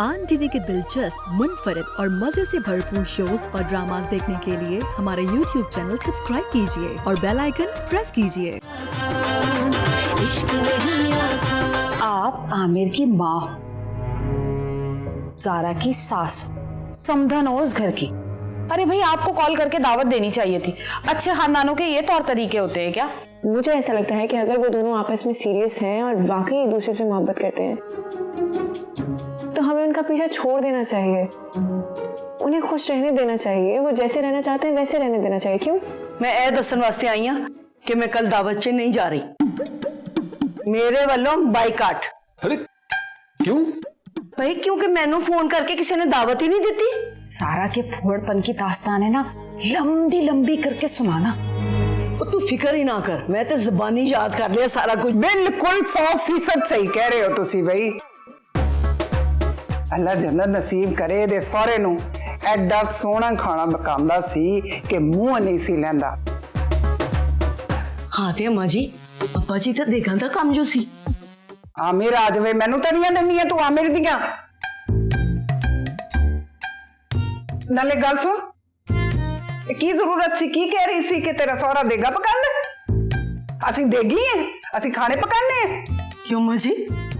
आन टीवी के दिलचस्प, मुनफरिद और मजे से भरपूर शोज और ड्रामास देखने के लिए हमारे YouTube चैनल सब्सक्राइब कीजिए और बेल आइकन प्रेस कीजिए। आप आमिर की माँ हो, सारा की सास हो, समधन हो उस घर की। अरे भाई, आपको कॉल करके दावत देनी चाहिए थी। अच्छे खानदानों के ये तौर तरीके होते हैं क्या? मुझे ऐसा लगता है कि अगर वो दोनों आपस में सीरियस हैं और वाकई एक दूसरे से मोहब्बत करते हैं तो हमें उनका पीछा छोड़ देना चाहिए, उन्हें खुश रहने देना चाहिए। वो जैसे रहना चाहते हैं वैसे रहने देना चाहिए। क्यों? मैं ए दसन वास्ते आई हाँ कि मैं कल दावत च नहीं जा रही। मेरे वालों बाइकाट। अरे क्यों? भाई क्योंकि मैनू फोन करके किसी ने दावत ही नहीं देती। सारा के फुहड़पन की दास्तान है ना, लंबी लंबी करके सुनाना। तू फिक्र ही ना कर, मैं तो ज़बानी याद कर लिया सारा कुछ। बिल्कुल 100% सही कह रहे हो तुसी भाई। अल्लाह जन्नत नसीब करे दे सारे नू एडा सोहना खाना पकांदा सी कि मुंह नहीं सी लैंदा। हाँ ते अम्मा जी, अब्बा जी तो देखा था काम जो सी। आमिर आ जावे, मैनू तरियां देनी है तू आमिर दियां। नाले गल सुन, की जरूरत सी, की कह रही सी कि तेरा सौरा देगा पकाने? असी देगी हैं, असी खाने पकाने हैं। क्यों अम्मा जी?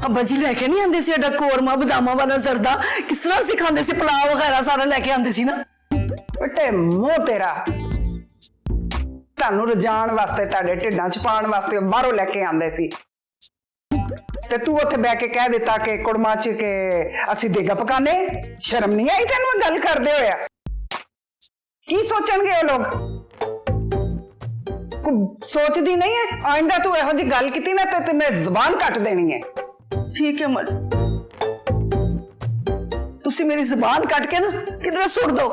अब्बा जी लेके नहीं आंदे सी एडा कोरमा बादामा वाला जरदा, किस तरह सिखांदे सी, पुलाव वगैरह सारा लेके आंदे सी ना। बेटे मुंह तेरा, तानू रजान वास्ते ताड़े ढिड्डां च पाण वास्ते बाहरों लेके आंदे सी ते तू उत्थे बैठ के कह दिता कि कुड़मा च के असी देगा पकाने। शर्म नहीं आई तेनू गल करदे होया? की सोचणगे वो लोग? कुछ सोचदी नहीं है? आइंदा तू एहो जी गल कीती ना ते मैं ज़बान कट देनी है। ठीक है अम्मा जी, तुसी मेरी ज़बान कट के ना किधरे सुट दो।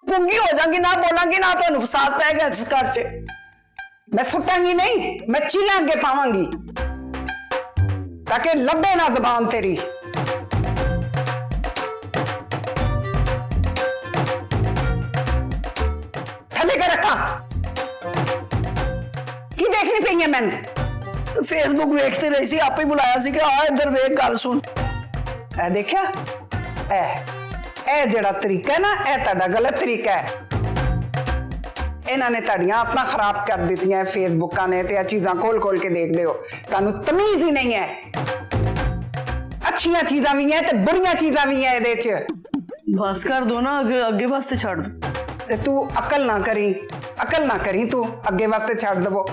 पुंगी हो जाऊंगी, ना बोलांगी ना तो फसाद पैगा इस घर च। मैं सुटांगी नहीं, मैं चीला अगे पावांगी ताकि लब्बे ना ज़बान तेरी। थले कर रखा की देखनी पई है मैंने? तो फेसबुक वेखते रही सी, आप ही बुलाया सी कि आ इधर वेख गल सुन। ए देखा, ए जेड़ा तरीका है ना, ए ताड़ा गलत तरीका है। इन्होंने ताड़ियां अपना खराब कर दी है फेसबुका ने, ते चीज़ां खोल खोल के देख दे हो। तानू तमीज ही नहीं है। अच्छियां चीज़ां भी हैं ते बुरियां चीज़ां भी हैं इहदे च। बस कर दो ना, आगे वास्ते छड़ दो। ते तू अकल ना करी तू अगे वास्ते छड़ दवो।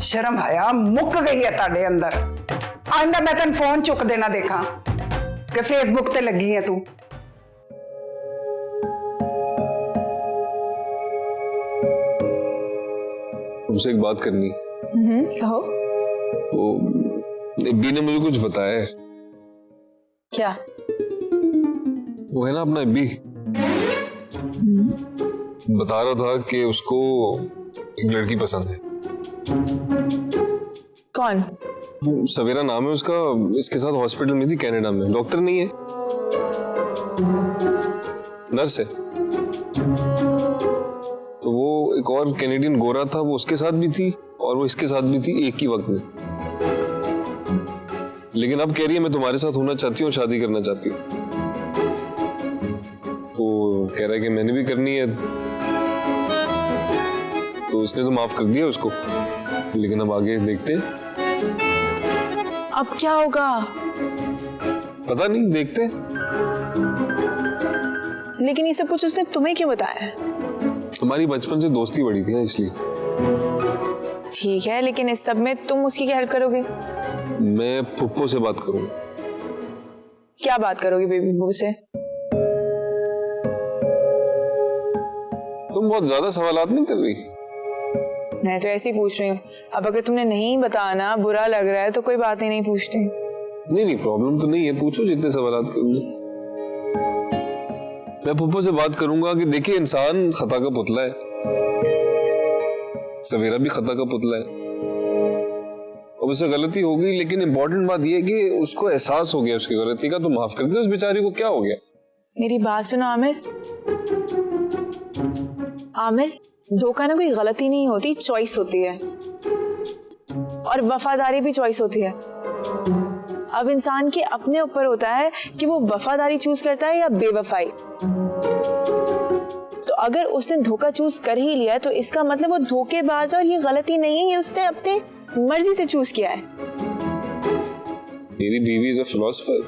शर्म हया मुक गई है ताड़े अंदर। आंदा मैं तेन फोन चुक देना देखा कि फेसबुक ते लगी है तू। तुमसे एक बात करनी। कहो। वो इब्बी ने मुझे कुछ बताया है। क्या? वो है ना अपना इब्बी, बता रहा था कि उसको एक लड़की पसंद है। कौन? सवेरा नाम है उसका, इसके साथ हॉस्पिटल में थी कनाडा में। डॉक्टर नहीं है, नर्स है। तो वो एक और कैनेडियन गोरा था, वो उसके साथ भी थी और वो इसके साथ भी थी एक ही वक्त में। लेकिन अब कह रही है मैं तुम्हारे साथ होना चाहती हूँ, शादी करना चाहती हूँ। तो कह रहा है कि मैंने भी करनी है। तो उसने तो माफ कर दिया उसको, लेकिन अब आगे देखते हैं। अब क्या होगा? पता नहीं, देखते हैं। लेकिन ये सब कुछ उसने तुम्हें क्यों बताया? तुम्हारी बचपन से दोस्ती बड़ी थी ना, इसलिए। ठीक है, लेकिन इस सब में तुम उसकी क्या हेल्प करोगे? मैं फुप्पो से बात करूंगा। क्या बात करोगे बेबी बू से? तुम बहुत ज्यादा सवालात नहीं कर रही। मैं तो ऐसे ही पूछ रही हूँ। अब अगर तुमने नहीं बताना, बुरा लग रहा है तो कोई बात ही नहीं पूछती। नहीं, प्रॉब्लम तो नहीं है, पूछो जितने सवालात करोगे। मैं फुप्पो से बात करूंगा कि देखिए इंसान खता का पुतला है, सवेरा भी खता का पुतला है। अब उससे गलती हो गई, लेकिन इंपॉर्टेंट बात यह है कि उसको एहसास हो गया उसकी गलती का, तो माफ कर दे उस बेचारी को। क्या हो गया? मेरी बात सुनो आमिर। आमिर, धोखा ना कोई गलती नहीं होती, चॉइस होती है। और वफादारी भी चॉइस होती है। अब इंसान के अपने ऊपर होता है कि वो वफादारी चूज करता है या बेवफाई। तो अगर उसने धोखा चूज कर ही लिया है तो इसका मतलब वो धोखेबाज है और ये गलती नहीं है, ये उसने अपने मर्जी से चूज किया है। मेरी बीवी is a philosopher.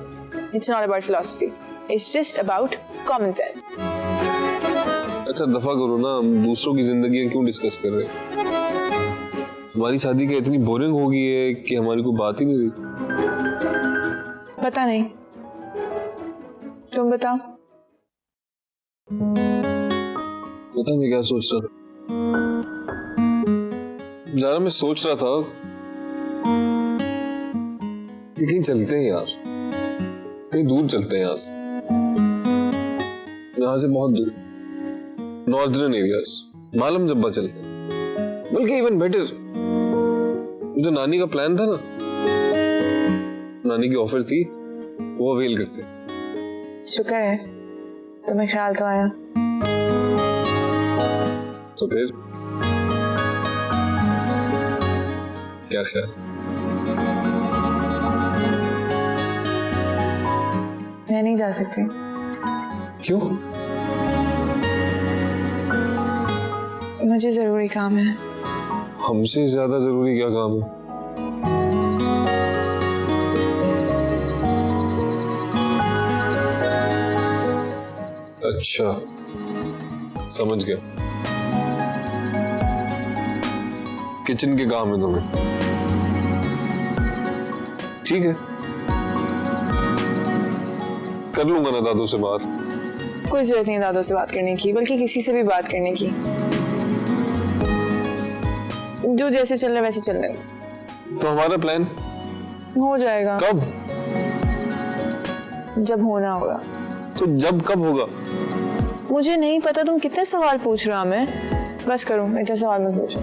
It's not about philosophy. It's just about common sense. अच्छा दफा करो ना, हम दूसरों की जिंदगी क्यों डिस्कस कर रहे हैं? हमारी शादी क्या इतनी बोरिंग हो गई है कि हमारी कोई बात ही नहीं रही? पता नहीं, तुम बताओ। पता मैं क्या सोच रहा था। जारा मैं सोच रहा था कि कहीं चलते हैं यार, कहीं दूर चलते हैं यहाँ से बहुत दूर, नॉर्दर्न एरियाज, मालम जब्बा चलते हैं। बल्कि इवन बेटर, जो नानी का प्लान था ना, नानी की ऑफर थी, वो अवेल करते। शुक्र है तुम्हें ख्याल तो आया। तो फिर क्या ख्याल? मैं नहीं जा सकती। क्यों? मुझे जरूरी काम है। हमसे ज्यादा जरूरी क्या काम है? अच्छा समझ गया, किचन के काम है तुम्हें। ठीक है, कर लूंगा ना दादू से बात। कोई जरूरत नहीं दादू से बात करने की, बल्कि किसी से भी बात करने की। जो जैसे चल रहा है वैसे चल रहा है। तो हमारा प्लान हो जाएगा। कब? जब होना होगा। तो जब कब होगा? मुझे नहीं पता, तुम कितने सवाल पूछ रहे हो। मैं बस करूं, इतने सवाल मत पूछो।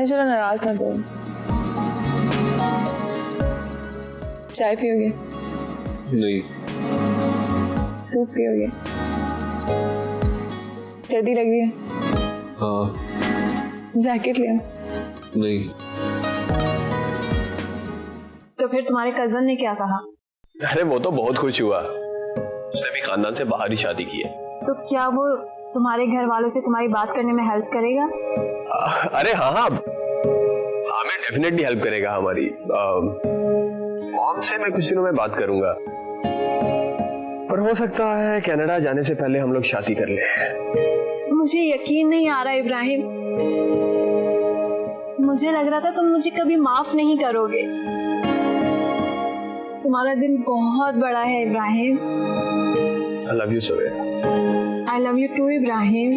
चलो नाराज मत हो। चाय पियोगे? नहीं। सूप पियोगे? सर्दी लग रही है? हाँ। जैकेट ले आओ। नहीं। तो फिर तुम्हारे कजन ने क्या कहा? अरे वो तो बहुत खुश हुआ, उसने भी खानदान से बाहर ही शादी की है। तो क्या वो तुम्हारे घर वालों से तुम्हारी बात करने में हेल्प करेगा? अरे हाँ हाँ, हमें डेफिनेटली हेल्प करेगा। हमारी मॉम से मैं कुछ दिनों में बात करूंगा, पर हो सकता है कनाडा जाने से पहले हम लोग शादी कर लें। मुझे यकीन नहीं आ रहा इब्राहिम, मुझे लग रहा था तुम मुझे कभी माफ नहीं करोगे। तुम्हारा दिल बहुत बड़ा है Ibrahim. I love you Surya. I love you too Ibrahim.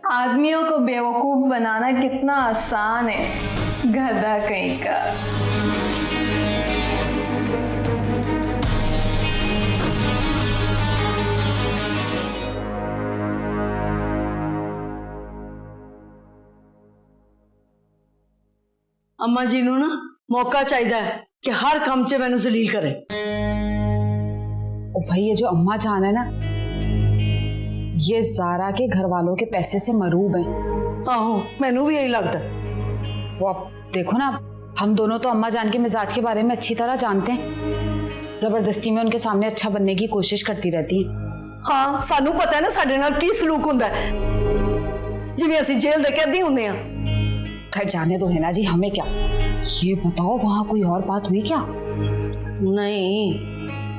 आदमियों को बेवकूफ बनाना कितना आसान है, गधा कहीं का। अम्मा जी नू ना मौका चाहिए है कि हर काम च मैनू जलील करे। ओ भाई, ये जो अम्मा जान है ना, ये ज़ारा के घर वालों के पैसे से मरूब हैं। आहो, मैनू भी यही लगता। वो आप देखो ना, हम दोनों तो अम्मा जान के मिजाज के बारे में अच्छी तरह जानते हैं। जबरदस्ती में उनके सामने अच्छा बनने की कोशिश करती रहती हैं। हाँ, सानू पता है ना साडे नाल की सलूक हुंदा है, जिवें असीं जेल दे कैदी हुंदे आ। खैर जाने दो है ना जी, हमें क्या। ये बताओ, वहाँ कोई और बात हुई क्या? नहीं,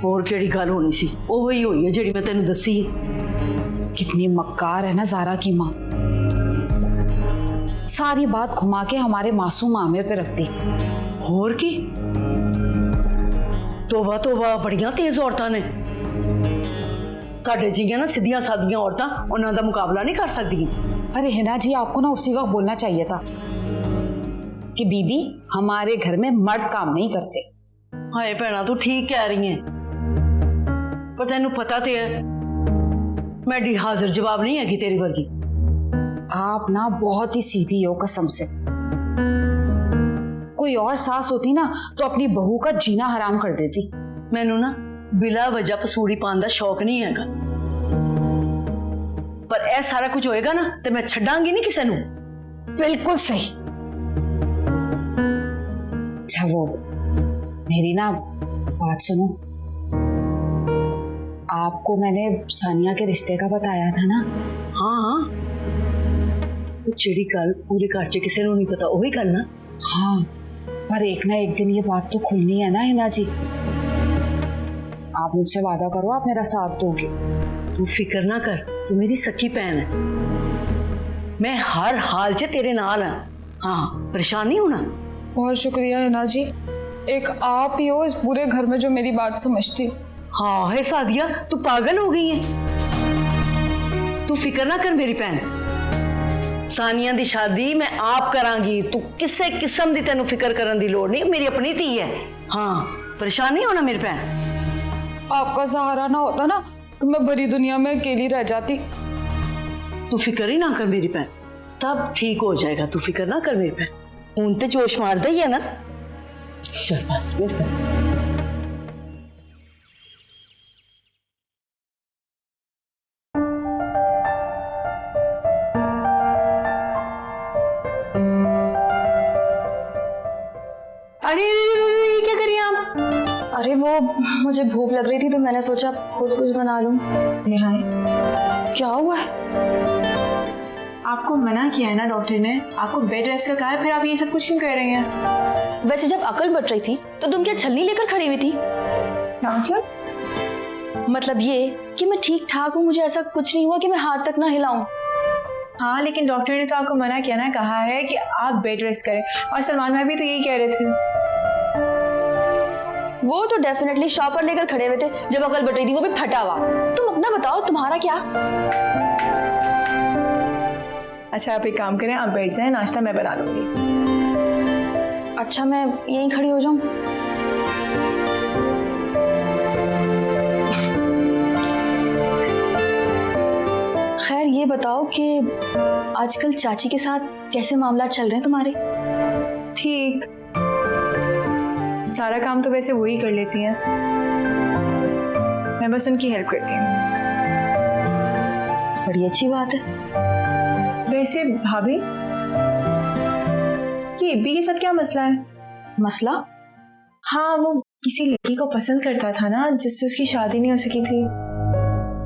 और केड़ी गल होनी सी, ओही होई है जेड़ी मैं तेनू दसी। कितनी मक्कार है ना ज़ारा की माँ, सारी बात घुमा के हमारे मासूम आमिर पे रखती। और की तोबा तोबा, बड़ियां तेज औरतां ने। साडे जियां ना सीधियां सादियां औरतां उन्हां दा मुकाबला नहीं कर सकदियां। अरे हिना जी, आपको ना उसी वक्त बोलना चाहिए था कि बीबी हमारे घर में मर्द काम नहीं करते। हाय भैना, तू ठीक कह रही है, पर तेनू पता तो है मैं डी हाजिर जवाब नहीं है तेरी वर्गी। आप ना बहुत ही सीधी हो कसम से। कोई और सास होती ना तो अपनी बहू का जीना हराम कर देती। मैनू ना बिला वजह पसूड़ी पाने का शौक नहीं हैगा, पर ऐ सारा कुछ होएगा ना तो मैं छड्डांगी नहीं किसी नू। बिल्कुल सही। अच्छा वो मेरी ना बात सुनो, आपको मैंने सानिया के रिश्ते का बताया था ना? हाँ हाँ, वो चिड़ी गल पूरे घर च किसी नू नहीं पता, वही गल ना। हाँ, पर एक ना एक दिन ये बात तो खुलनी है ना हिना जी। आप मुझसे वादा करो आप मेरा साथ दोगे। तू फिक्र ना कर, तू मेरी सच्ची बहन है, मैं हर हाल च तेरे नाल हां। हाँ, परेशान नहीं होना। बहुत शुक्रिया हिना जी, एक आप ही हो इस पूरे घर में जो मेरी बात समझती। हाँ है सादिया, तू पागल हो गई है। तू फिक्र ना कर मेरी बहन, सानिया दी शादी मैं आप करांगी, तू किसी किस्म दी तेनू फिक्र करन दी लोड़ नहीं, मेरी अपनी धी है। हाँ, परेशान नहीं होना मेरी बहन। आपका सहारा ना होता ना तो मैं भरी दुनिया में अकेली रह जाती। तू फिक्र ही ना कर मेरी बहन, सब ठीक हो जाएगा, तू फिक्र ना कर मेरी बहन। हूं ते जोश मारदा ही है ना। चल बस मेरी बहन। अरे ये क्या करिए आप? अरे वो मुझे भूख लग रही थी तो मैंने सोचा खुद कुछ बना लूं। क्या हुआ है? आपको मना किया है ना डॉक्टर ने, आपको बेड रेस्ट का कहा है, फिर आप ये सब कुछ क्यों कर रही हैं? वैसे जब अकल बट रही थी तो तुम क्या छलनी लेकर खड़ी हुई थी? मतलब ये कि मैं ठीक ठाक हूँ, मुझे ऐसा कुछ नहीं हुआ कि मैं हाथ तक ना हिलाऊं। हाँ, लेकिन डॉक्टर ने तो आपको मना किया ना, कहा है कि आप बेड रेस्ट करें, और सलमान भाई भी तो यही कह रहे थे। वो तो डेफिनेटली शॉपर लेकर खड़े हुए थे जब अकल बट रही थी, वो भी फटा हुआ। तुम अपना बताओ, तुम्हारा क्या? अच्छा आप एक काम करें, आप बैठ जाएं, नाश्ता मैं बना लूंगी। अच्छा मैं यहीं खड़ी हो जाऊं? खैर ये बताओ कि आजकल चाची के साथ कैसे मामला चल रहे हैं तुम्हारे? ठीक, सारा काम तो वैसे वही कर लेती हैं, मैं बस उनकी हेल्प करती हूँ। बड़ी अच्छी बात है। वैसे भाभी, ये इब्बी के साथ क्या मसला है? मसला? हाँ, वो किसी लड़की को पसंद करता था ना, जिससे उसकी शादी नहीं हो सकी थी।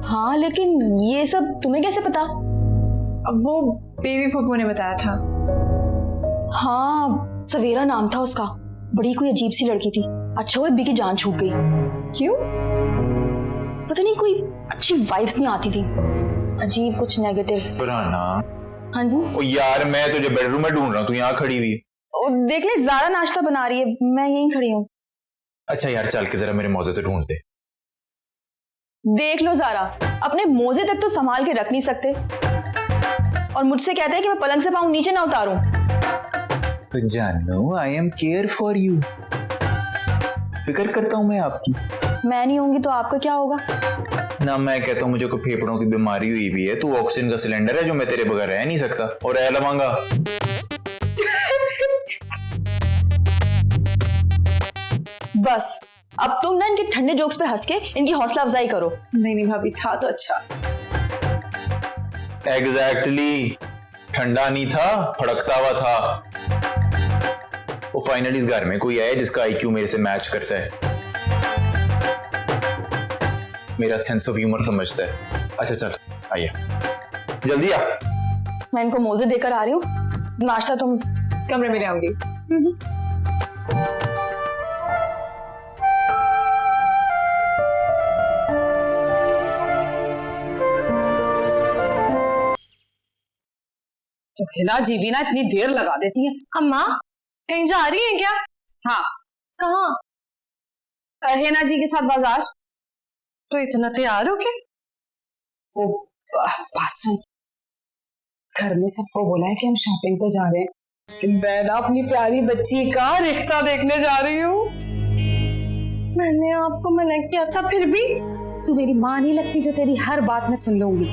हाँ, लेकिन ये सब तुम्हें कैसे पता? अब वो बेबी फूफू ने बताया था। हाँ, सवेरा नाम था उसका, बड़ी कोई अजीब सी लड़की थी। अच्छा वो इब्बी की जान छूट गई। क्यों? पता नहीं, कोई अच्छी वाइब्स नहीं आती थी, अजीब कुछ नेगेटिव। फरहाना, हाँ जी। ओ यार मैं तुझे बेडरूम में ढूंढ रहा हूँ, तू यहाँ खड़ी हुई। देख ले, ज़ारा नाश्ता बना रही है, मैं यहीं खड़ी हूँ। अच्छा यार चल के जरा मेरे मौजे तो ढूंढ दे। देख लो ज़ारा, अपने मोजे तक तो संभाल के रख नहीं सकते, और मुझसे कहते हैं कि मैं पलंग से पाँव नीचे ना उतारूं। तो जानू, I am care for you, फिक्र करता हूँ मैं आपकी। मैं नहीं होंगी तो आपका क्या होगा? ना मैं कहता हूँ मुझे कोई फेफड़ों की बीमारी हुई भी है, तू ऑक्सीजन का सिलेंडर है जो मैं तेरे बगैर रह नहीं सकता, और रह लवांगा। बस अब तुम ना इनके ठंडे जोक्स पे हंस के इनकी हौसला अफजाई करो। नहीं भाभी, था तो अच्छा। एग्जैक्टली, ठंडा नहीं था, फड़कता हुआ था। वो फाइनली इस घर में कोई आया जिसका आईक्यू मेरे से मैच करता है, मेरा सेंस ऑफ ह्यूमर समझता है। अच्छा चल आइए, जल्दी आ। मैं इनको मोजे देकर आ रही हूँ, नाश्ता तुम कमरे में ले आऊंगी। तो हिना जी भी ना इतनी देर लगा देती है। अम्मा कहीं जा रही हैं क्या? हाँ, कहाँ? हिना जी के साथ बाजार। तो इतना तैयार हो क्या? वो बात सुन, घर में सबको बोला है कि हम शॉपिंग पे जा रहे हैं, कि मैं ना अपनी प्यारी बच्ची का रिश्ता देखने जा रही हूँ। मैंने आपको मना किया था, फिर भी। तू मेरी माँ नहीं लगती जो तेरी हर बात में सुन लूंगी,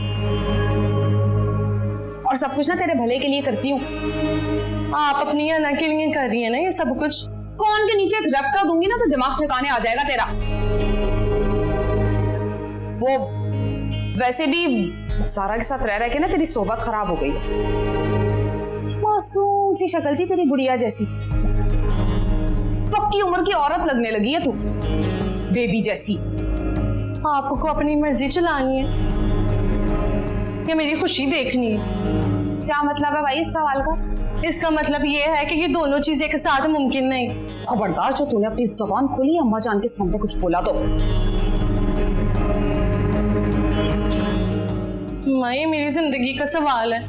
और सब कुछ ना तेरे भले के लिए करती हूँ। आप अपनी अना के लिए कर रही है ना ये सब कुछ। कौन के नीचे एक रखता दूंगी ना तो दिमाग ठिकाने आ जाएगा तेरा। वो वैसे भी सारा के साथ रह रह के ना तेरी सोबत खराब हो गई। मासूम सी शक्ल थी तेरी गुड़िया जैसी, पक्की उम्र की औरत लगने लगी है तू, बेबी जैसी। आपको अपनी मर्जी चलानी है या मेरी खुशी देखनी है? क्या मतलब है भाई इस सवाल का? इसका मतलब ये है कि ये दोनों चीजें एक साथ मुमकिन नहीं। खबरदार जो तूने अपनी जुबान खोली अम्मा जान के सामने कुछ बोला तो। माँ ये मेरी जिंदगी का सवाल है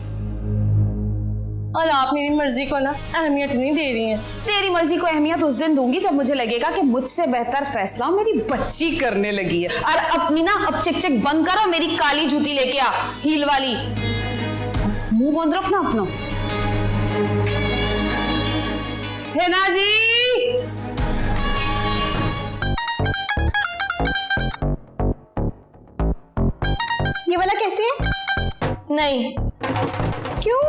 और आप मेरी मर्जी को ना अहमियत नहीं दे रही हैं। तेरी मर्जी को अहमियत उस दिन दूंगी जब मुझे लगेगा कि मुझसे बेहतर फैसला मेरी बच्ची करने लगी है। और अपनी ना अब चिक चिक बंद कर और मेरी काली जूती लेके आ, हील वाली। मुंह बंद रखना अपना। हेना जी, ये वाला कैसे है? नहीं, क्यों?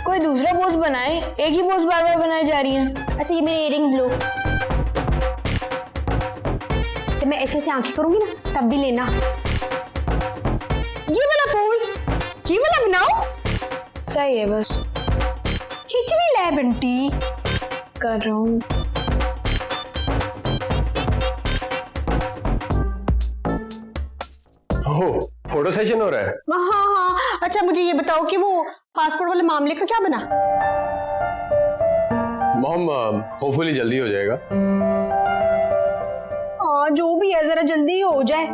कोई दूसरा पोज बनाए, एक ही पोज बार बार बनाई जा रही हैं। अच्छा ये मेरे इयररिंग्स लो, तो मैं ऐसे ऐसे आंखें करूंगी ना तब भी लेना। ये वाला पोज, ये वाला बनाओ। सही है, बस खींच भी ले बंटी। कर रहा हूँ। ओह, फोटो सेशन हो रहा है। हाँ हाँ, अच्छा मुझे ये बताओ कि वो पासपोर्ट वाले मामले का क्या बना? मॉम होपफुली जल्दी हो जाएगा। हाँ जो भी है जरा जल्दी हो जाए।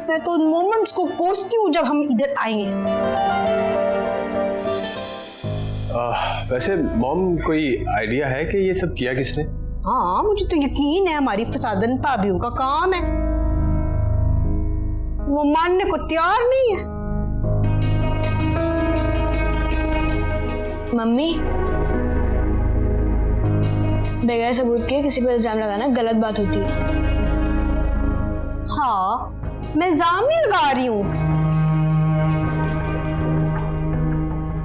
मैं तो उन मोमेंट्स को कोसती हूँ जब हम इधर आएंगे। वैसे मॉम कोई आइडिया है कि ये सब किया किसने? हाँ मुझे तो यकीन है हमारी फसादन भाभियों का काम है, वो मानने को तैयार नहीं है। मम्मी, बगैर सबूत के किसी पर इल्जाम लगाना गलत बात होती है। हाँ मैं इल्जाम नहीं लगा रही हूँ,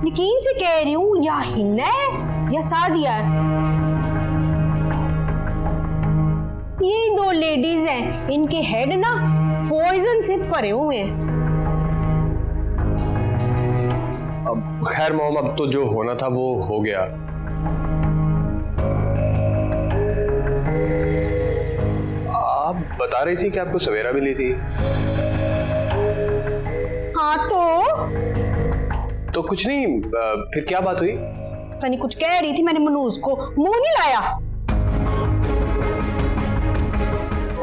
यकीन से कह रही हूँ या हिना है या सादिया है। ये दो लेडीज हैं, इनके हेड ना पॉइजन से भरे हुए हैं। अब खैर मॉम, अब तो जो होना था वो हो गया। आप बता रही थी कि आपको सवेरा मिली थी। हाँ तो कुछ नहीं, फिर क्या बात हुई? तनी कुछ कह रही थी, मैंने मनोज को मुंह नहीं लाया।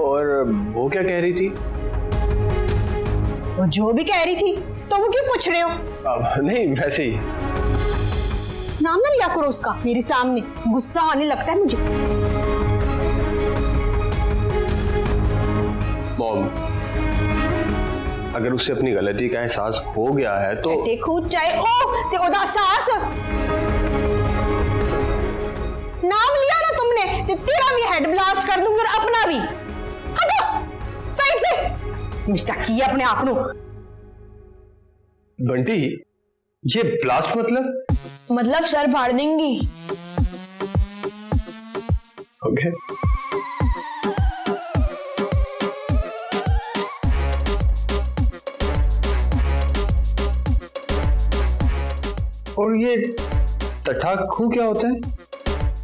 और वो क्या कह रही थी? वो जो भी कह रही थी, तो वो क्यों पूछ रहे हो? नहीं वैसे ही। नाम ना लिया करो उसका मेरे सामने, गुस्सा आने लगता है मुझे। मॉम, अगर उसे अपनी गलती का एहसास हो गया है तो खुद चाहे ओ ते ओदा सास नाम लिया ना तुमने, ते तेरा भी हेड ब्लास्ट कर दूंगी और अपना भी। हटो साइड से, मिस्ता किया अपने आप नो। बंटी, ये ब्लास्ट मतलब सर फाड़ देंगी। ओके। और ये टट्ठा खू क्या होता है?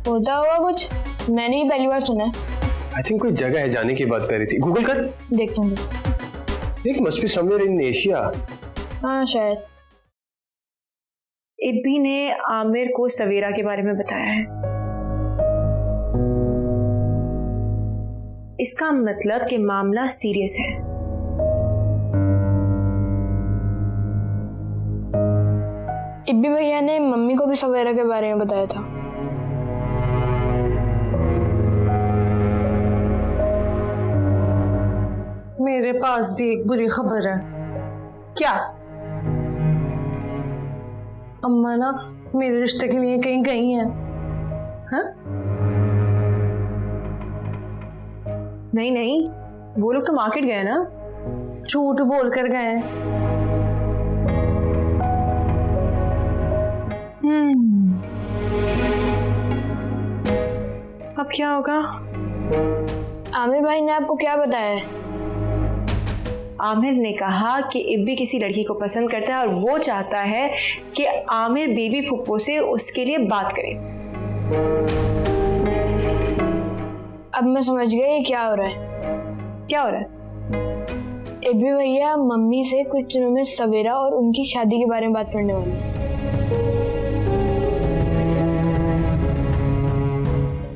होता होगा कुछ, मैंने ही पहली बार सुना है। आई थिंक कोई जगह है जाने की बात कर रही थी, गूगल कर। देखता हूँ। एक must be somewhere in Asia. हाँ शायद। इब्बी ने आमिर को सवेरा के बारे में बताया है। इसका मतलब कि मामला सीरियस है। इब्बी भैया ने मम्मी को भी सवेरा के बारे में बताया था। मेरे पास भी एक बुरी खबर है। क्या? अम्मा ना मेरे रिश्ते के लिए कहीं गई हैं। हाँ? नहीं नहीं, वो लोग तो मार्केट गए ना। झूठ बोल कर गए हैं। अब क्या होगा? आमिर भाई ने आपको क्या बताया है? आमिर ने कहा कि इब्बी किसी लड़की को पसंद करता है और वो चाहता है कि आमिर बेबी फुप्पो से उसके लिए बात करे। अब मैं समझ गई ये क्या हो रहा है। क्या हो रहा है? इब्बी भैया मम्मी से कुछ दिनों में सवेरा और उनकी शादी के बारे में बात करने वाले हैं।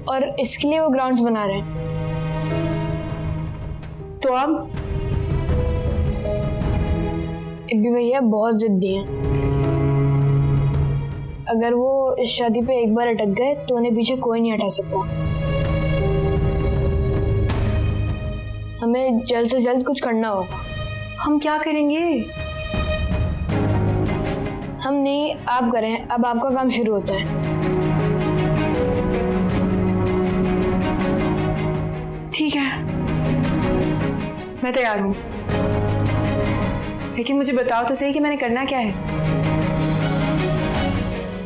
और इसके लिए वो ग्राउंड्स बना रहे हैं। तो अब इब्बी भैया बहुत जिद्दी हैं। अगर वो इस शादी पे एक बार अटक गए तो उन्हें पीछे कोई नहीं हटा सकता। हमें जल्द से जल्द कुछ करना होगा। हम क्या करेंगे? हम नहीं, आप करें। अब आपका काम शुरू होता है। ठीक है, मैं तैयार हूँ, लेकिन मुझे बताओ तो सही कि मैंने करना क्या है।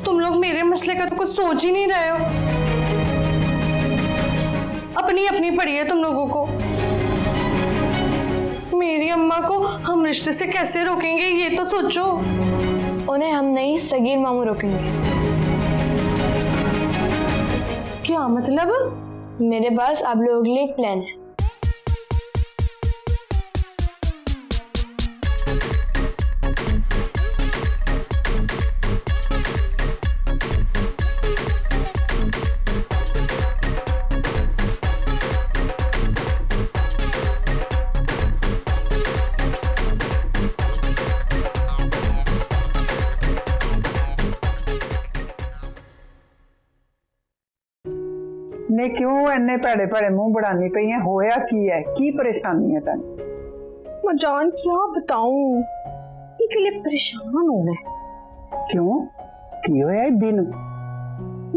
तुम लोग मेरे मसले का तो कुछ सोच ही नहीं रहे हो। अपनी अपनी पड़ी है तुम लोगों को। मेरी अम्मा को हम रिश्ते से कैसे रोकेंगे ये तो सोचो। उन्हें हम नहीं, सगीर मामू रोकेंगे। क्या मतलब? मेरे पास आप लोगों के लिए एक प्लान है। ने क्यों इन्ने भैड़े भैड़े मुंह बढ़ानी पई है? होया की परेशानी है तेन? मैं जान क्या बताऊं, इसके लिए परेशान हूं मैं। क्यों, की होया इब्बी नूं?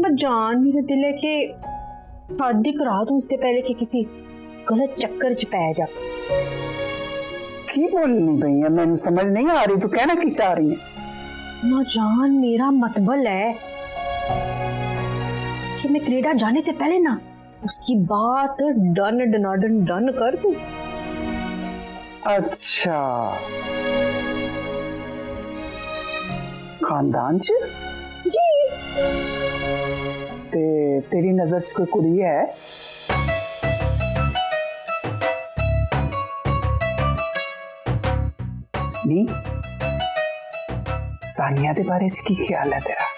मैं जान मेरे दिल है कि शादी करा दूं इससे पहले कि किसी गलत चक्कर च पै जा। की बोलनी पई है? मैनू समझ नहीं आ रही, तू कहना की चाह रही है? मैं जान मेरा मतलब है कि मैं कनाडा जाने से पहले ना उसकी बात डन कर दूं। अच्छा, खानदान च जी। ते तेरी नजर च कोई कुड़ी है? नहीं? सानिया के बारे च की ख्याल है तेरा?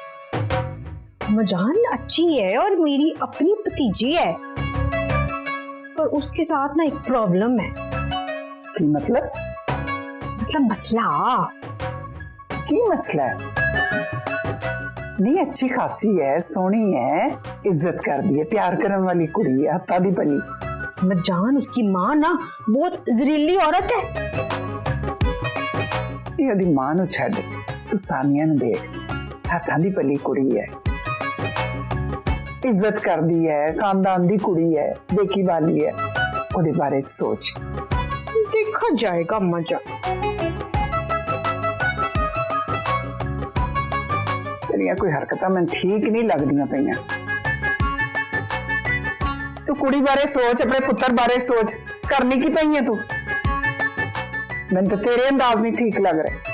मजान अच्छी है और मेरी अपनी भतीजी है, पर उसके साथ ना एक प्रॉब्लम है। की मतलब? मतलब मसला। की मसला है? नहीं, अच्छी खासी है, सोहनी है, इज्जत कर दी है, प्यार करने वाली कुड़ी है, हत्ता दी बनी। मजान उसकी माँ ना बहुत जहरीली औरत है। नहीं, ओदी मां नू छड्ड, तू सानिया नू देख, हत्था दी भली कुड़ी है, इज्जत कर दी है, खानदान दी कुड़ी है, देखी वाली है, ओदे बारे च सोच। देखा जाएगा मजा। तेरिया कोई हरकतां मैं ठीक नहीं लगदियां पईयां। तू कुड़ी बारे सोच, अपने पुत्र बारे सोच, करनी की पई है तू? मैंने तो तेरे अंदाज नहीं ठीक लग रहे।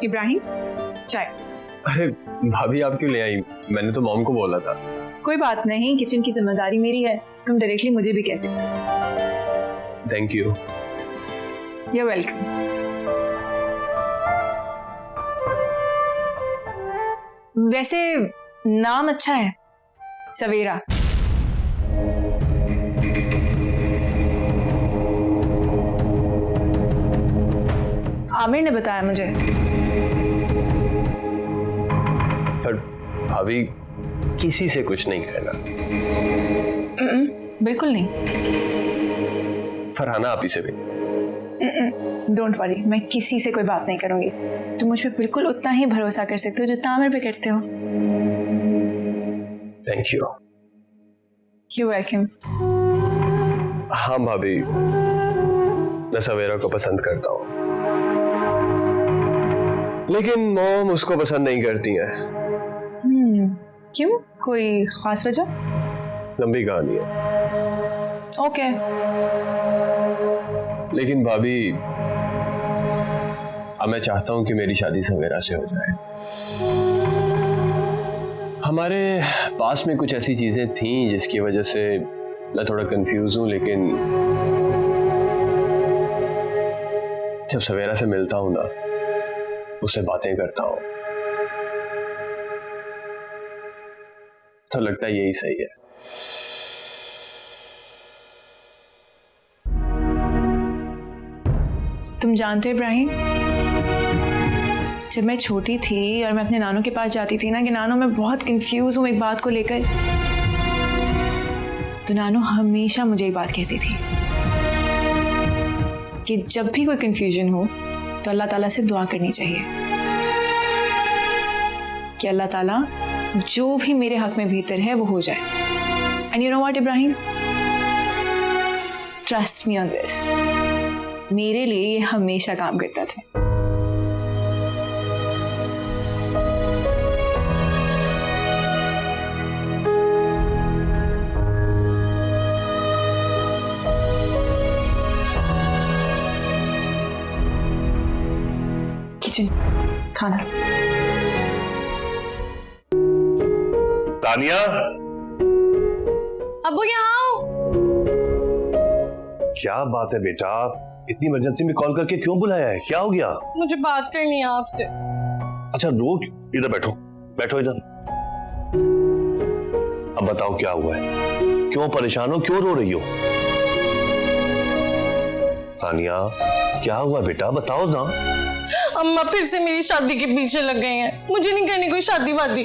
इब्राहिम, चाय। अरे भाभी आप क्यों ले आई? मैंने तो मॉम को बोला था। कोई बात नहीं, किचन की जिम्मेदारी मेरी है, तुम डायरेक्टली मुझे भी कह सकते हो। Thank you. You're welcome. वैसे नाम अच्छा है, सवेरा। आमिर ने बताया मुझे। पर भाभी किसी से कुछ नहीं कहना। बिल्कुल नहीं। फरहाना आप ही से भी डोंट वरी, मैं किसी से कोई बात नहीं करूंगी। तुम मुझ पे बिल्कुल उतना ही भरोसा कर सकते हो जितना आमिर पे करते हो। Thank you. You welcome. हाँ भाभी, मैं सवेरा को पसंद करता हूँ, लेकिन मॉम उसको पसंद नहीं करती है। क्यों? कोई खास वजह? लंबी कहानी है। ओके। लेकिन भाभी, अब मैं चाहता हूं कि मेरी शादी सवेरा से हो जाए। हमारे पास में कुछ ऐसी चीजें थीं जिसकी वजह से मैं थोड़ा कंफ्यूज हूं, लेकिन जब सवेरा से मिलता हूं ना, उससे बातें करता हूं, तो लगता है यही सही है। तुम जानते हो इब्राहिम, जब मैं छोटी थी और मैं अपने नानू के पास जाती थी ना कि नानू मैं बहुत कंफ्यूज हूँ एक बात को लेकर, तो नानू हमेशा मुझे एक बात कहती थी कि जब भी कोई कंफ्यूजन हो तो अल्लाह ताला से दुआ करनी चाहिए कि अल्लाह ताला जो भी मेरे हक में बेहतर है वो हो जाए। And you know what Ibrahim, trust me on this, मेरे लिए ये हमेशा काम करता था। किचन खाना। सानिया, अब्बू यहाँ आओ। क्या बात है बेटा, इतनी इमरजेंसी में कॉल करके क्यों बुलाया है? क्या हो गया? मुझे बात करनी है आपसे। अच्छा रो, इधर बैठो, बैठो इधर। अब बताओ क्या हुआ है, क्यों परेशान हो, क्यों रो रही हो? तानिया, क्या हुआ बेटा, बताओ ना। अम्मा फिर से मेरी शादी के पीछे लग गई हैं। मुझे नहीं करनी कोई शादी वादी।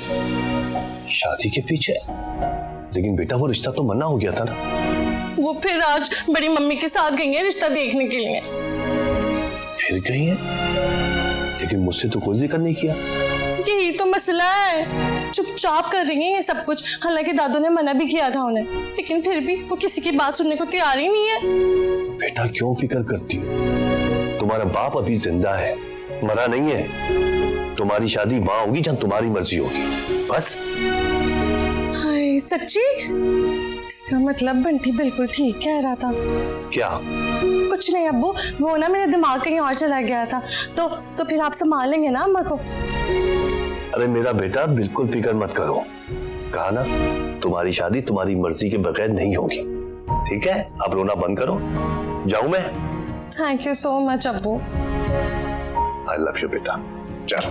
शादी के पीछे? लेकिन बेटा वो रिश्ता तो मना हो गया था ना। वो फिर आज बड़ी मम्मी के साथ गई है रिश्ता देखने के लिए। फिर गई है? लेकिन मुझसे तो कोई जिक्र नहीं किया। यही तो मसला है, चुपचाप कर रही है ये सब कुछ। हालांकि दादू ने मना भी किया था उन्हें, लेकिन फिर भी वो किसी की बात सुनने को तैयार ही नहीं है। बेटा क्यों फिक्र करती हो, तुम्हारा बाप अभी जिंदा है, मरा नहीं है। तुम्हारी शादी वहां होगी जहां तुम्हारी मर्जी होगी, बस। हाय सच्ची? इसका मतलब बंटी बिल्कुल ठीक कह रहा था। क्या? कुछ नहीं अब्बू, वो ना मेरे दिमाग कहीं और चला गया था। तो फिर आप संभाल लेंगे ना अम्मा को? अरे मेरा बेटा बिल्कुल फिक्र मत करो, कहा ना तुम्हारी शादी तुम्हारी मर्जी के बगैर नहीं होगी। ठीक है, अब रोना बंद करो। जाऊं मैं? थैंक यू सो मच अब्बू। आई लव यू बेटा, चलो।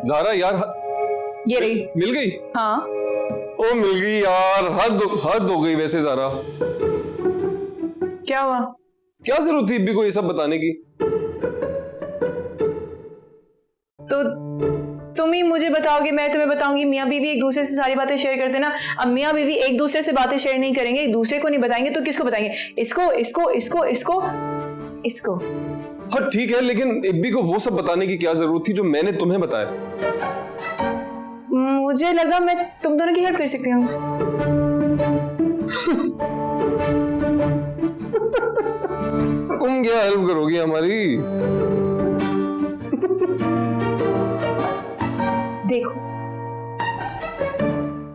ज़ारा यार, ये रही। मिल गई? हाँ। ओ मिल गई यार, हद हो गई। वैसे ज़ारा क्या हुआ? क्या जरूरत थी इब्बी को ये सब बताने की? तो तुम ही मुझे बताओगे, मैं तुम्हें बताऊंगी। मियाँ बीवी एक दूसरे से सारी बातें शेयर करते ना। अब मियाँ बीवी एक दूसरे से बातें शेयर नहीं करेंगे, एक दूसरे को नहीं बताएंगे तो किसको बताएंगे? इसको इसको इसको इसको इसको। हाँ ठीक है, लेकिन इब्बी को वो सब बताने की क्या जरूरत थी जो मैंने तुम्हें बताया? मुझे लगा मैं तुम दोनों की हेल्प कर सकती हूँ। तुम क्या हेल्प करोगी हमारी? देखो,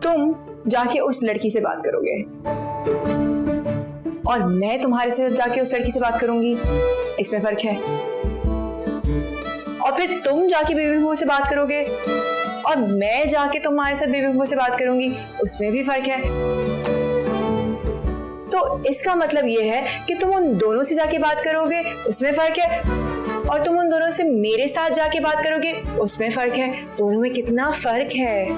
तुम जाके उस लड़की से बात करोगे और मैं तुम्हारे से जाके उस लड़की से बात करूंगी, इसमें फर्क है। और फिर तुम जाके बेबी बहू से बात करोगे और मैं जाके तुम्हारे साथ बेबी बहू से बात करूंगी, उसमें भी फर्क है। तो इसका मतलब ये है कि तुम उन दोनों से जाके बात करोगे, उसमें फर्क है, और तुम उन दोनों से मेरे साथ जाके बात करोगे, उसमें फर्क है। दोनों में कितना फर्क है?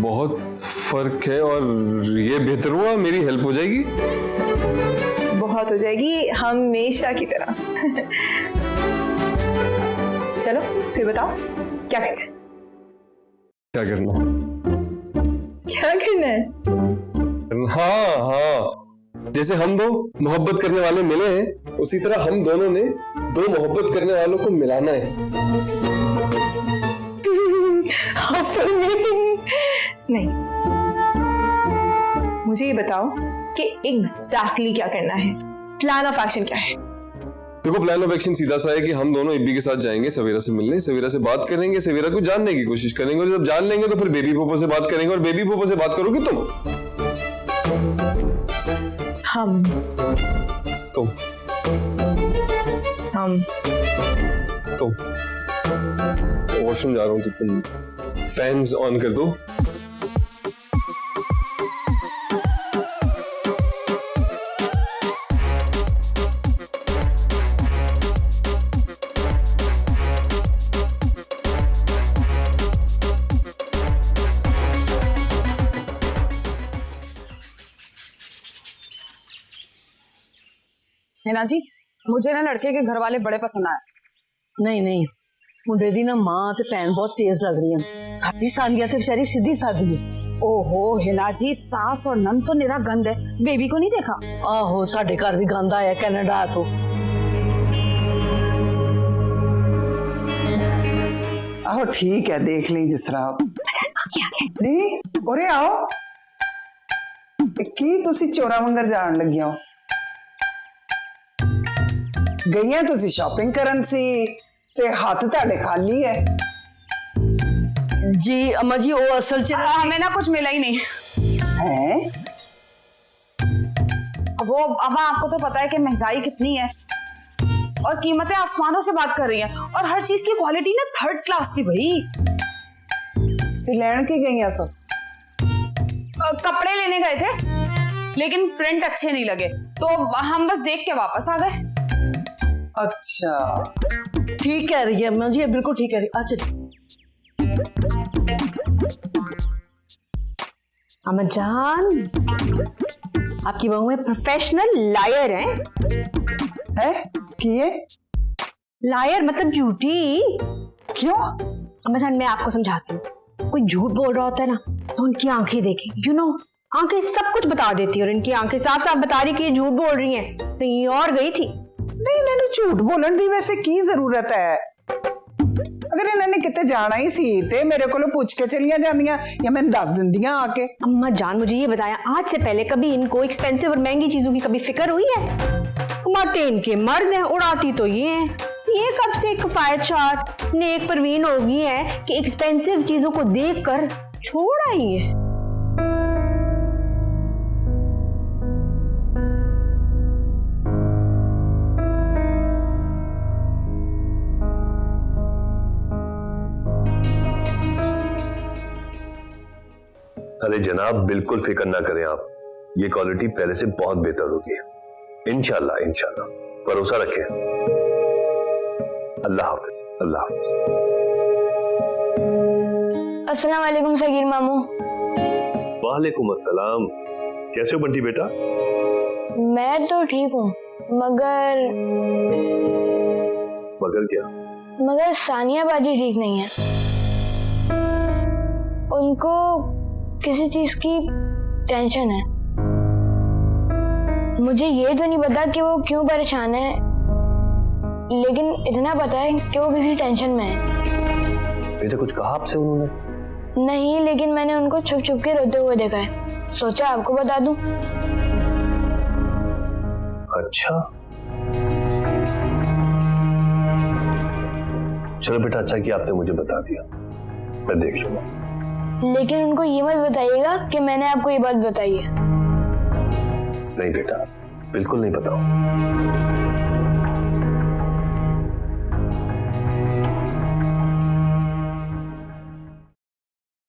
बहुत फर्क है, और ये बेहतर हुआ मेरी हेल्प हो जाएगी। बहुत हो जाएगी, हमेशा की तरह। चलो फिर बताओ क्या करना है? क्या करना? क्या करना है? हाँ हाँ, जैसे हम दो मोहब्बत करने वाले मिले हैं, उसी तरह हम दोनों ने दो मोहब्बत करने वालों को मिलाना है। नहीं, मुझे ये बताओ कि एग्जैक्टली क्या करना है, प्लान ऑफ एक्शन क्या है? देखो, प्लान ऑफ एक्शन सीधा सा है कि हम दोनों इब्बी के साथ जाएंगे सवेरा से मिलने, सवेरा से बात करेंगे, सवेरा को जानने की कोशिश करेंगे, और जब जान लेंगे तो फिर बेबी पोपो से बात करेंगे, और बेबी पोपो से बात करोगी तुम। हम वॉशरूम जा रहा हूँ तो तुम फैंस ऑन कर दो। हिना जी, मुझे ना लड़के के घर वाले बड़े पसंद आए। नहीं नहीं, मुंडे दी ना मां ते भैन बहुत तेज लग रही है। साडी सानिया ते बेचारी सीधी सादी है। ओहो हिना जी, सास और नंद तो निरा गंद है, बेबी को नहीं देखा? आहो, साडे घर भी गंद आया कनाडा तो। आहो ठीक है, देख ली जिस तरह। नहीं उरे आओ, की तुसी चोरा मंगर जान लगिया हो? गईया तुसी शॉपिंग करन सी ते हाथ ताड़े खाली है। जी अम्मा जी, वो असल च हमें ना कुछ मिला ही नहीं हैं? वो अम्मा, आपको तो पता है कि महंगाई कितनी है और कीमतें आसमानों से बात कर रही हैं, और हर चीज की क्वालिटी ना थर्ड क्लास थी भाई। लैन के गईया सब? कपड़े लेने गए थे, लेकिन प्रिंट अच्छे नहीं लगे तो हम बस देख के वापस आ गए। अच्छा, ठीक कह रही है अम्मा जी, बिल्कुल ठीक कह रही है। अच्छा अम्मा जान, आपकी बहू में प्रोफेशनल लायर है किए? लायर मतलब झूठी। क्यों? अम्मा जान, मैं आपको समझाती हूँ। कोई झूठ बोल रहा होता है ना, तो उनकी आंखें देखें, यू नो, आंखें सब कुछ बता देती है, और इनकी आंखें साफ साफ बता रही कि ये झूठ बोल रही हैं। तो ये और गई थी। नहीं, इन्होंने झूठ बोलन दी वैसे की जरूरत है? अगर इन्होंने कितने जाना ही सी ते मेरे को पूछ के चलिया जांदियां या मैं दस दिंदियां आके। अम्मा जान, मुझे ये बताया, आज से पहले कभी इनको एक्सपेंसिव और महंगी चीजों की कभी फिक्र हुई है? कमाते इनके मर्द हैं, उड़ाती तो ये हैं। ये कब से किफायतशार नेक परवीन हो गई है कि एक्सपेंसिव चीजों को देखकर छोड़ आई है। अरे जनाब, बिल्कुल फिक्र ना करें आप, ये क्वालिटी पहले से बहुत बेहतर होगी इंशाल्लाह इंशाल्लाह, भरोसा रखें। अल्लाह हाफिज, अल्लाह हाफिज। अस्सलाम वालेकुम सगीर मामू। वालेकुम अस्सलाम। कैसे हो बंटी बेटा? मैं तो ठीक हूँ, मगर क्या? मगर सानिया बाजी ठीक नहीं है। उनको किसी चीज की टेंशन है। मुझे ये तो नहीं पता कि वो क्यों परेशान है, लेकिन इतना पता है कि वो किसी टेंशन में है। बेटा कुछ कहा आपसे उन्होंने? नहीं, लेकिन मैंने उनको छुप छुप के रोते हुए देखा है, सोचा आपको बता दूं। अच्छा, चलो बेटा, अच्छा कि आपने मुझे बता दिया, मैं देख लूंगा। लेकिन उनको ये मत बताइएगा कि मैंने आपको ये बात बताई है। नहीं बेटा, बिल्कुल नहीं बताऊं।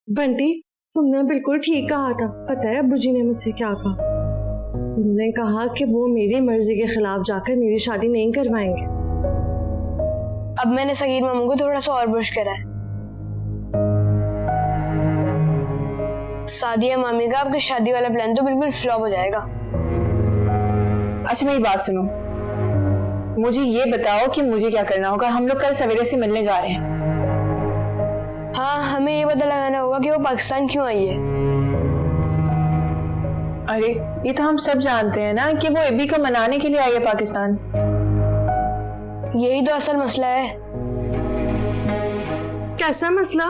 बंटी, तुमने बिल्कुल ठीक कहा था। पता है अब्बू जी ने मुझसे क्या कहा? उन्होंने कहा कि वो मेरी मर्जी के खिलाफ जाकर मेरी शादी नहीं करवाएंगे। अब मैंने सगीर मामू को थोड़ा सा और बुश करा है। सादिया मामी का आपकी शादी वाला प्लान तो बिल्कुल फ्लॉप हो जाएगा। अच्छा मेरी बात सुनो, मुझे ये बताओ कि मुझे क्या करना होगा। हम लोग कल सवेरे से मिलने जा रहे हैं। हाँ, हमें ये पता लगाना होगा कि वो पाकिस्तान क्यों आई है। अरे ये तो हम सब जानते हैं ना कि वो एबी को मनाने के लिए आई है पाकिस्तान। यही तो असल मसला है। कैसा मसला?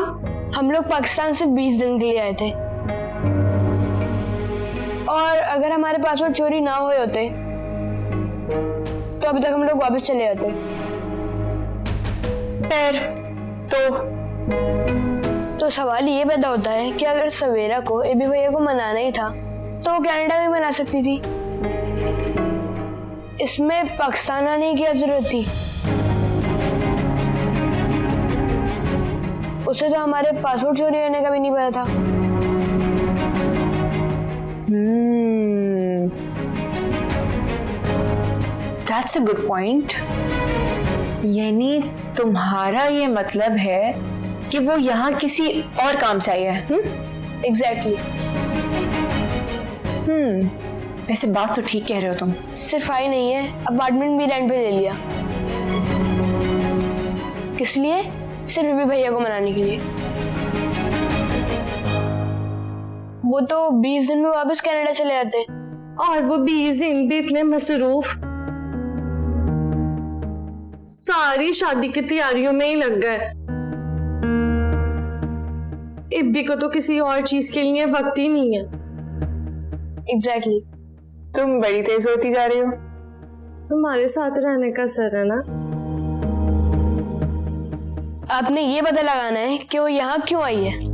हम लोग पाकिस्तान से 20 दिन के लिए आए थे, और अगर हमारे पासपोर्ट चोरी ना हुए होते तो अभी तक हम लोग वापस चले जाते। फिर तो सवाल ये पैदा होता है कि अगर सवेरा को एबी भैया को मनाना ही था तो वो कनाडा भी मना सकती थी। इसमें पाकिस्तान आने की क्या जरूरत थी? उसे तो हमारे पासपोर्ट चोरी होने का भी नहीं पता था। That's a good point. यानी तुम्हारा ये मतलब है कि वो यहाँ किसी और काम से आई है? एग्जैक्टली। वैसे बात तो ठीक कह रहे हो तुम। सिर्फ आई नहीं है, अपार्टमेंट भी रेंट पे ले लिया। किस लिए? सिर्फ एबी भैया को मनाने के लिए। वो तो 20 दिन में वापस कनाडा चले जाते, और वो 20 दिन भी इतने मसरूफ सारी शादी की तैयारियों में ही लग गए। इब्बी को तो किसी और चीज के लिए वक्त ही नहीं है। एग्जैक्टली। तुम बड़ी तेज होती जा रही हो। तुम्हारे साथ रहने का असर है ना। आपने ये पता लगाना है कि वो यहाँ क्यों आई है।